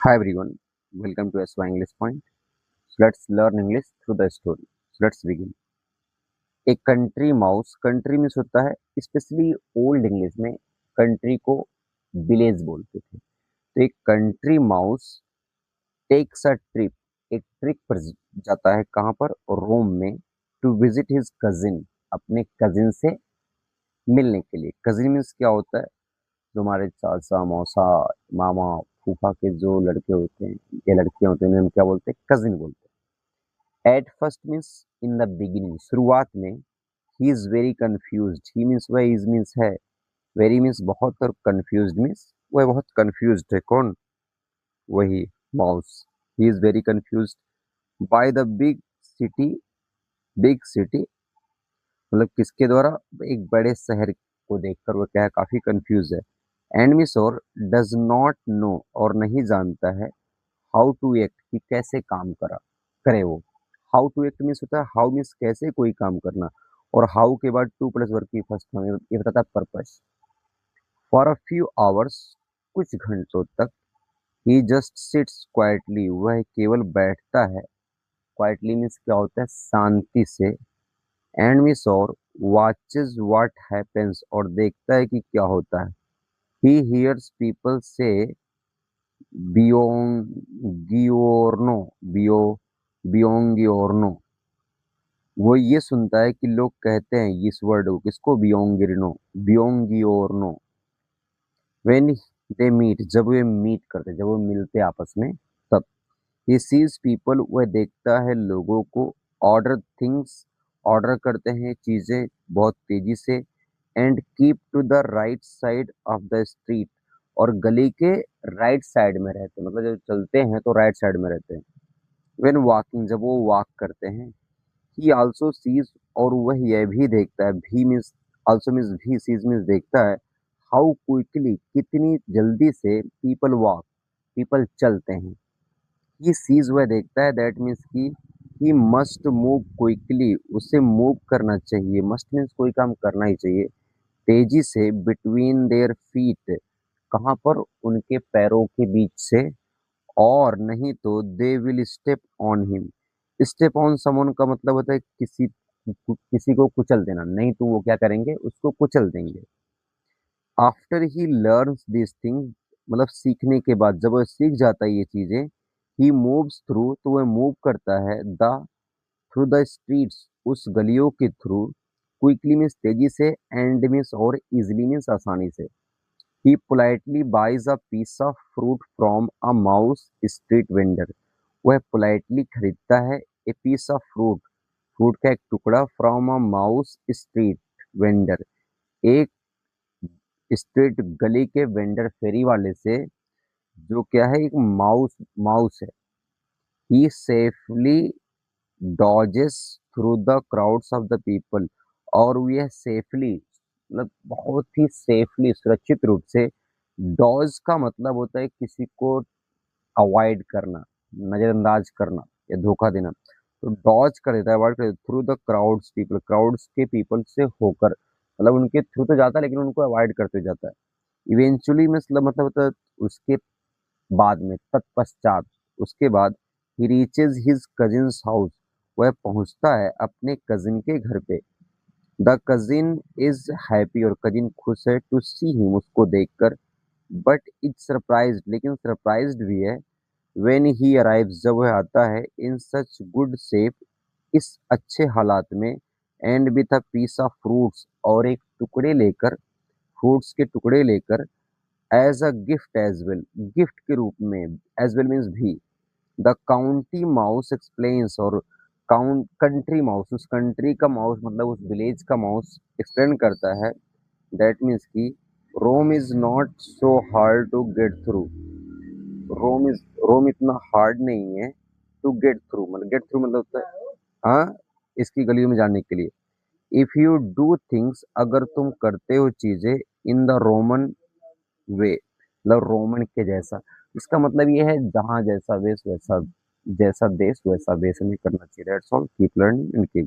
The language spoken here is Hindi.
Hi everyone, welcome to SY English Point. So let's learn English through the story. So let's begin. एक कंट्री माउस, कंट्री मीन्स होता है स्पेशली ओल्ड इंग्लिश में कंट्री को विलेज बोलते थे। तो एक country mouse takes a trip, एक ट्रिप पर जाता है कहाँ पर? रोम में, टू विजिट हिज कजिन, अपने कजिन से मिलने के लिए। कजिन मीन्स क्या होता है? जो हमारे चाचा, मौसा, मामा, फूफा के जो लड़के होते हैं या लड़कियां होते हैं, हम क्या बोलते हैं? कजिन बोलते हैं। At first means in the beginning, शुरुआत में। He is very confused, he means वह, इज मीन्स है, वेरी मीन्स बहुत, और कंफ्यूज्ड मीन्स वह बहुत कंफ्यूज्ड है। कौन? वही mouse. He is very confused by the big city, big city मतलब किसके द्वारा? एक बड़े शहर को देखकर वो क्या है? काफी कंफ्यूज है। एंड मिस और डज नॉट नो, और नहीं जानता है, हाउ टू एक्ट, कि कैसे काम करे वो। हाउ टू एक्ट मीन्स होता है, हाउ मीन्स कैसे कोई काम करना, और हाउ के बाद टू प्लस वर्ग की फर्स्ट फॉर्म, ये बताता है purpose. For a few hours, कुछ घंटों तक। ही जस्ट सिट्स क्वाइटली, वह केवल बैठता है। क्वाइटली मीन्स क्या होता है? शांति से। एंड मिस और वॉचेज व्हाट हैपेंस, और देखता है कि क्या होता है। ही हियर्स पीपल से बियोंगियोर्नो, बियो बियोंगियोर्नो, वो ये सुनता है कि लोग कहते हैं इस वर्ड को, किसको? बियोंगिरनो, बियोंगियोर्नो। व्हेन दे मीट, जब वे मीट करते, जब वो मिलते आपस में, तब। ही सीज पीपल, वह देखता है लोगों को। ऑर्डर थिंग्स, ऑर्डर करते हैं चीजें बहुत तेजी से। And keep to the right side of the street, और गली के राइट साइड में रहते हैं, मतलब जब चलते हैं तो राइट साइड में रहते हैं। व्हेन वॉकिंग, जब वो वॉक करते हैं। ही आल्सो सीज, और वह यह भी देखता है, भी मीन्स आल्सो मीन्स भी, सीज मीन्स देखता है, हाउ क्विकली, कितनी जल्दी से, पीपल वॉक, पीपल चलते हैं। ही सीज, वह देखता है, दैट मीन्स कि ही मस्ट मूव क्विकली, उसे मूव करना चाहिए। मस्ट मीन्स कोई काम करना ही चाहिए तेजी से। बिटवीन देयर फीट, कहाँ पर? उनके पैरों के बीच से। और नहीं तो they will step on him. Step on someone का मतलब होता है किसी को कुचल देना, नहीं तो वो क्या करेंगे? उसको कुचल देंगे। After he learns this thing, मतलब सीखने के बाद, जब वह सीख जाता है ये चीजें। ही मूव्स थ्रू, तो वह मूव करता है, द थ्रू द स्ट्रीट्स, उस गलियों के थ्रू। क्विकली मीन्स तेजी से, एंड मीन्स और, इजिली मीन्स आसानी से। He politely buys a piece of fruit from a mouse street vendor, वह पोलाइटली खरीदता है a piece of fruit, fruit का एक टुकड़ा, from a mouse street vendor, एक स्ट्रीट गली के वेंडर, फेरी वाले से, जो क्या है? एक माउस, माउस है। He safely dodges through the crowds of the people, और वह सेफली मतलब बहुत ही सेफली, सुरक्षित रूप से। डॉज का मतलब होता है किसी को अवॉइड करना, नजरअंदाज करना या धोखा देना। तो डॉज कर देता है, अवॉइड कर देता है, through the crowds people, crowds के पीपल से होकर, मतलब उनके थ्रू तो जाता है लेकिन उनको अवॉइड करते जाता है। इवेंचुअली मतलब होता है उसके बाद में, तत्पश्चात, उसके बाद। ही रीचेज हिज कजिन्स हाउस, वह पहुंचता है अपने कजिन के घर पे। द कजिन इज हैप्पी, और कजिन खुश है, टू सी हिम, उसको देखकर। बट इज सरप्राइज्ड, लेकिन सरप्राइज्ड भी है। व्हेन ही अराइव्स, जब वह आता है, इन सच गुड शेप, इस अच्छे हालात में। And with a piece of fruits, और एक टुकड़े लेकर, फ्रूट्स के टुकड़े लेकर। As a gift as well, gift के रूप में। एज वेल मीन्स भी। द काउंटी माउस एक्सप्लेन्स, और काउंट कंट्री माउस, उस कंट्री का माउस मतलब उस विलेज का माउस एक्सप्लेन करता है। दैट मीन्स कि Rome is not so hard to get through, Rome इतना हार्ड नहीं है टू गेट थ्रू, मतलब गेट थ्रू मतलब होता है, हाँ, इसकी गलियों में जाने के लिए। इफ यू डू थिंग्स, अगर तुम करते हो चीजें, इन द रोमन वे, मतलब रोमन के जैसा। इसका मतलब ये है, जहाँ जैसा वेश वैसा, जैसा देश वैसा वेश, में करना चाहिए। That's all, keep learning and keep